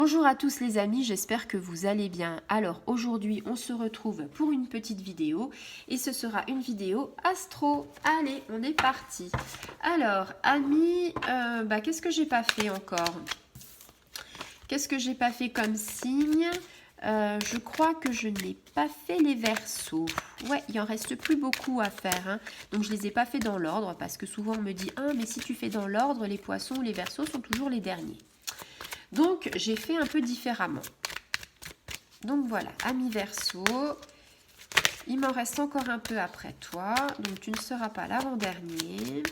Bonjour à tous les amis, j'espère que vous allez bien. Alors aujourd'hui on se retrouve pour une petite vidéo et ce sera une vidéo astro. Allez, on est parti. Alors amis, qu'est-ce que j'ai pas fait encore? Qu'est-ce que j'ai pas fait comme signe? Je crois que je n'ai pas fait les Verseaux. Ouais, il en reste plus beaucoup à faire, hein. Donc je les ai pas fait dans l'ordre parce que souvent on me dit ah mais si tu fais dans l'ordre, les Poissons ou les Verseaux sont toujours les derniers. Donc, j'ai fait un peu différemment. Donc voilà, ami Verseau, il m'en reste encore un peu après toi. Donc, tu ne seras pas l'avant-dernier.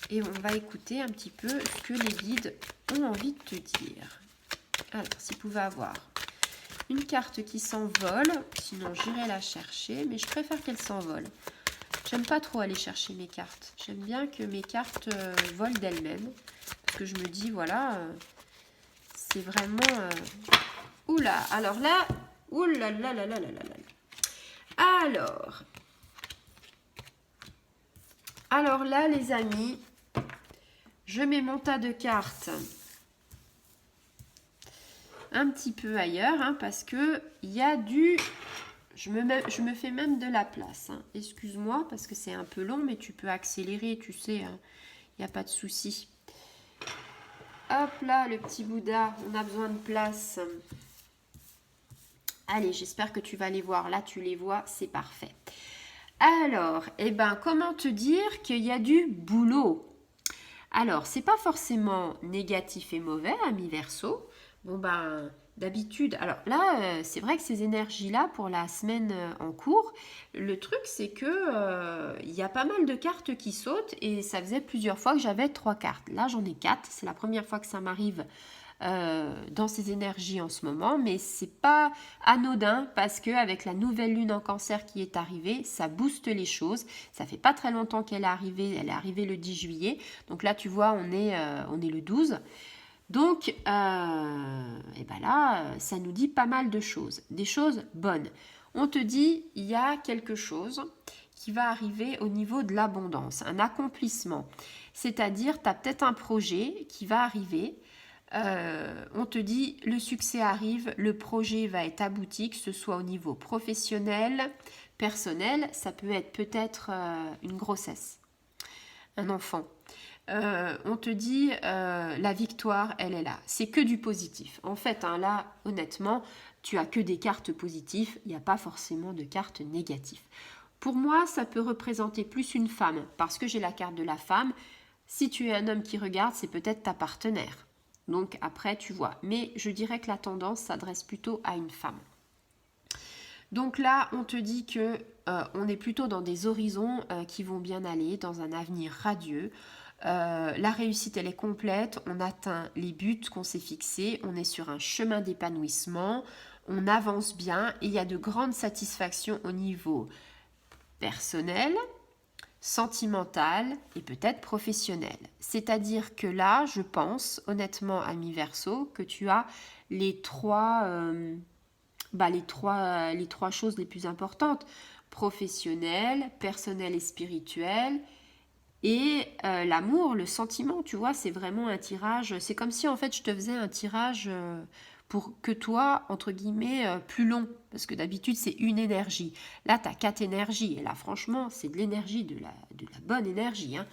Et on va écouter un petit peu ce que les guides ont envie de te dire. Alors, s'ils pouvaient avoir une carte qui s'envole, sinon j'irai la chercher, mais je préfère qu'elle s'envole. J'aime pas trop aller chercher mes cartes. J'aime bien que mes cartes volent d'elles-mêmes. Parce que je me dis, voilà... c'est vraiment... Oula, alors là... Oula là là là là là là. Alors là, les amis, je mets mon tas de cartes un petit peu ailleurs, hein, parce que il y a du... Je me fais même de la place. Hein. Excuse-moi, parce que c'est un peu long, mais tu peux accélérer, tu sais, il n'y a pas de souci. Hop là, le petit Bouddha, on a besoin de place. Allez, j'espère que tu vas les voir. Là, tu les vois, c'est parfait. Alors, comment te dire qu'il y a du boulot? Alors, c'est pas forcément négatif et mauvais, ami Verseau. Bon, d'habitude, alors là, c'est vrai que ces énergies-là, pour la semaine en cours, le truc, c'est que il y a pas mal de cartes qui sautent et ça faisait plusieurs fois que j'avais 3 cartes. Là, j'en ai 4. C'est la première fois que ça m'arrive dans ces énergies en ce moment, mais c'est pas anodin parce que avec la nouvelle lune en Cancer qui est arrivée, ça booste les choses. Ça fait pas très longtemps qu'elle est arrivée, elle est arrivée le 10 juillet. Donc là, tu vois, on est le 12. Donc, là, ça nous dit pas mal de choses, des choses bonnes. On te dit, il y a quelque chose qui va arriver au niveau de l'abondance, un accomplissement. C'est-à-dire, tu as peut-être un projet qui va arriver. On te dit, le succès arrive, le projet va être abouti, que ce soit au niveau professionnel, personnel, ça peut être peut-être une grossesse, un enfant. On te dit la victoire, elle est là. C'est que du positif. En fait, hein, là, honnêtement, tu as que des cartes positives. Il n'y a pas forcément de cartes négatives. Pour moi, ça peut représenter plus une femme parce que j'ai la carte de la femme. Si tu es un homme qui regarde, c'est peut-être ta partenaire. Donc après, tu vois. Mais je dirais que la tendance s'adresse plutôt à une femme. Donc là, on te dit que on est plutôt dans des horizons qui vont bien aller, dans un avenir radieux. La réussite, elle est complète. On atteint les buts qu'on s'est fixés. On est sur un chemin d'épanouissement. On avance bien et il y a de grandes satisfactions au niveau personnel, sentimental et peut-être professionnel. C'est-à-dire que là, je pense honnêtement, ami Verseau, que tu as les trois choses les plus importantes, professionnel, personnel et spirituel, et l'amour, le sentiment, tu vois, c'est vraiment un tirage, c'est comme si en fait je te faisais un tirage pour que toi, entre guillemets, plus long, parce que d'habitude c'est une énergie. Là, tu as 4 énergies, et là franchement, c'est de l'énergie, de la bonne énergie. Hein.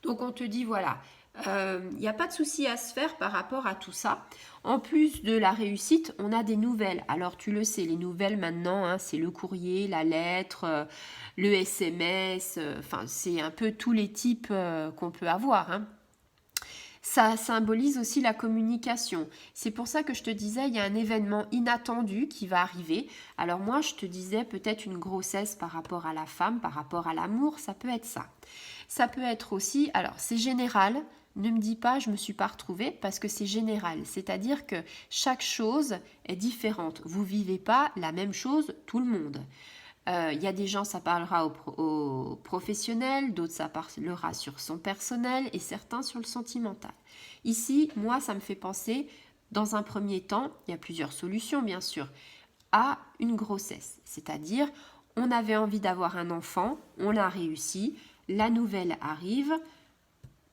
Donc on te dit, voilà, il n'y a pas de souci à se faire par rapport à tout ça. En plus de la réussite, on a des nouvelles. Alors tu le sais, les nouvelles maintenant, hein, c'est le courrier, la lettre, le SMS, enfin c'est un peu tous les types qu'on peut avoir. Hein. Ça symbolise aussi la communication. C'est pour ça que je te disais, il y a un événement inattendu qui va arriver. Alors moi, je te disais peut-être une grossesse par rapport à la femme, par rapport à l'amour, ça peut être ça. Ça peut être aussi, alors c'est général, ne me dis pas je me suis pas retrouvée parce que c'est général, c'est-à-dire que chaque chose est différente. Vous vivez pas la même chose tout le monde. Il y a des gens, ça parlera au professionnel, d'autres, ça parlera sur son personnel et certains sur le sentimental. Ici, moi, ça me fait penser, dans un premier temps, il y a plusieurs solutions, bien sûr, à une grossesse. C'est-à-dire, on avait envie d'avoir un enfant, on l'a réussi, la nouvelle arrive,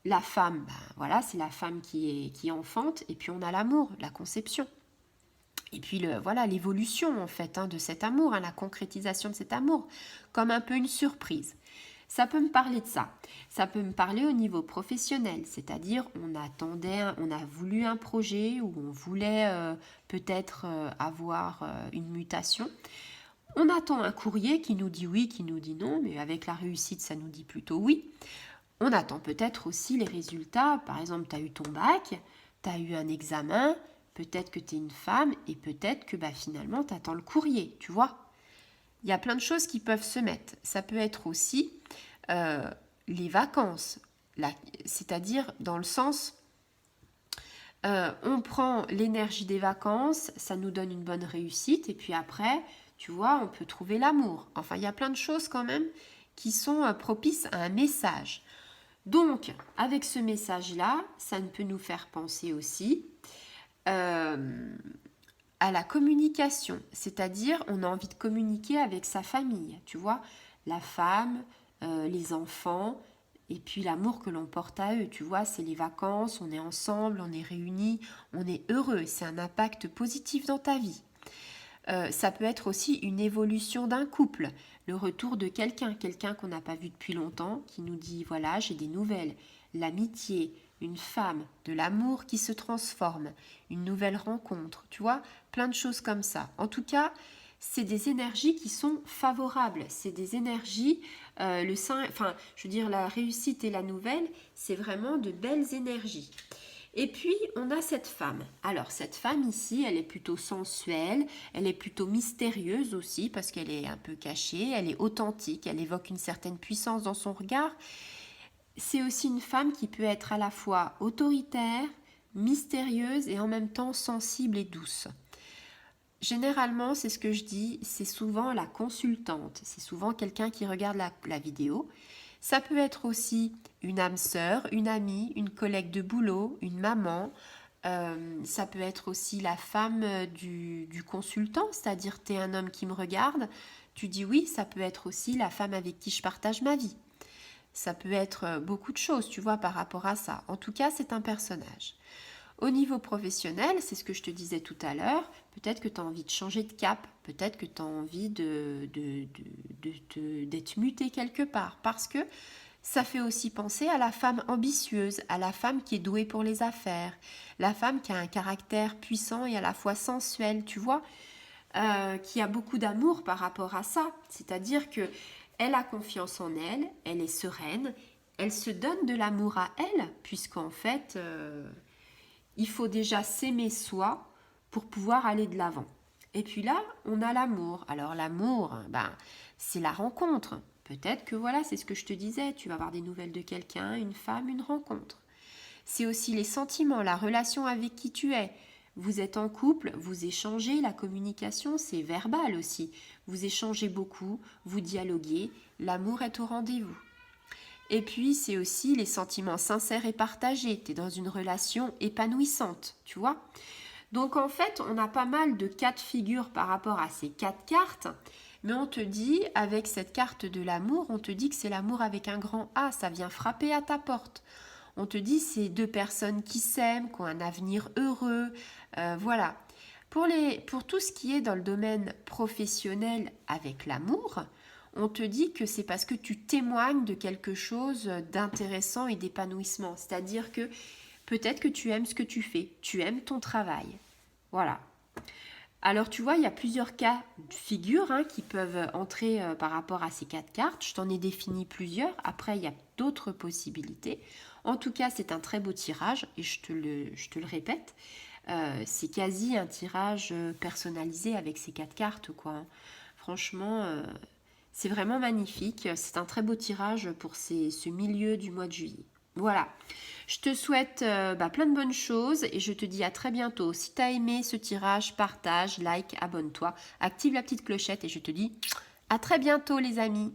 La femme, ben, voilà, c'est la femme qui enfante, et puis on a l'amour, la conception. Et puis voilà, l'évolution en fait de cet amour, la concrétisation de cet amour, comme un peu une surprise. Ça peut me parler de ça. Ça peut me parler au niveau professionnel, c'est-à-dire on a voulu un projet ou on voulait peut-être avoir une mutation. On attend un courrier qui nous dit oui, qui nous dit non, mais avec la réussite, ça nous dit plutôt oui. On attend peut-être aussi les résultats. Par exemple, tu as eu ton bac, tu as eu un examen, peut-être que tu es une femme et peut-être que finalement, tu attends le courrier, tu vois. Il y a plein de choses qui peuvent se mettre. Ça peut être aussi les vacances, c'est-à-dire dans le sens, on prend l'énergie des vacances, ça nous donne une bonne réussite et puis après, tu vois, on peut trouver l'amour. Enfin, il y a plein de choses quand même qui sont propices à un message. Donc, avec ce message-là, ça ne peut nous faire penser aussi à la communication, c'est-à-dire on a envie de communiquer avec sa famille, tu vois, la femme, les enfants, et puis l'amour que l'on porte à eux, tu vois, c'est les vacances, on est ensemble, on est réunis, on est heureux, c'est un impact positif dans ta vie. Ça peut être aussi une évolution d'un couple, le retour de quelqu'un qu'on n'a pas vu depuis longtemps, qui nous dit voilà, j'ai des nouvelles, l'amitié, une femme, de l'amour qui se transforme, une nouvelle rencontre, tu vois, plein de choses comme ça. En tout cas, c'est des énergies qui sont favorables, c'est des énergies, la réussite et la nouvelle, c'est vraiment de belles énergies. Et puis, on a cette femme. Alors, cette femme ici, elle est plutôt sensuelle, elle est plutôt mystérieuse aussi, parce qu'elle est un peu cachée, elle est authentique, elle évoque une certaine puissance dans son regard. C'est aussi une femme qui peut être à la fois autoritaire, mystérieuse et en même temps sensible et douce. Généralement, c'est ce que je dis, c'est souvent la consultante, c'est souvent quelqu'un qui regarde la vidéo. Ça peut être aussi une âme sœur, une amie, une collègue de boulot, une maman. Ça peut être aussi la femme du consultant, c'est-à-dire tu es un homme qui me regarde. Tu dis oui, ça peut être aussi la femme avec qui je partage ma vie. Ça peut être beaucoup de choses, tu vois, par rapport à ça. En tout cas, c'est un personnage. Au niveau professionnel, c'est ce que je te disais tout à l'heure, peut-être que tu as envie de changer de cap, peut-être que tu as envie d'être muté quelque part, parce que ça fait aussi penser à la femme ambitieuse, à la femme qui est douée pour les affaires, la femme qui a un caractère puissant et à la fois sensuel, tu vois, qui a beaucoup d'amour par rapport à ça, c'est-à-dire que elle a confiance en elle, elle est sereine, elle se donne de l'amour à elle, puisqu'en fait... il faut déjà s'aimer soi pour pouvoir aller de l'avant. Et puis là, on a l'amour. Alors l'amour, c'est la rencontre. Peut-être que voilà, c'est ce que je te disais, tu vas avoir des nouvelles de quelqu'un, une femme, une rencontre. C'est aussi les sentiments, la relation avec qui tu es. Vous êtes en couple, vous échangez, la communication, c'est verbal aussi. Vous échangez beaucoup, vous dialoguez, l'amour est au rendez-vous. Et puis, c'est aussi les sentiments sincères et partagés. Tu es dans une relation épanouissante, tu vois. Donc, en fait, on a pas mal de cas de figure par rapport à ces 4 cartes. Mais on te dit, avec cette carte de l'amour, on te dit que c'est l'amour avec un grand A. Ça vient frapper à ta porte. On te dit, c'est 2 personnes qui s'aiment, qui ont un avenir heureux. Voilà. Pour tout ce qui est dans le domaine professionnel avec l'amour, on te dit que c'est parce que tu témoignes de quelque chose d'intéressant et d'épanouissement. C'est-à-dire que peut-être que tu aimes ce que tu fais, tu aimes ton travail. Voilà. Alors tu vois, il y a plusieurs cas de figure qui peuvent entrer par rapport à ces 4 cartes. Je t'en ai défini plusieurs. Après, il y a d'autres possibilités. En tout cas, c'est un très beau tirage et je te le répète. C'est quasi un tirage personnalisé avec ces 4 cartes, quoi. Franchement... c'est vraiment magnifique, c'est un très beau tirage pour ce milieu du mois de juillet. Voilà, je te souhaite plein de bonnes choses et je te dis à très bientôt. Si tu as aimé ce tirage, partage, like, abonne-toi, active la petite clochette et je te dis à très bientôt les amis.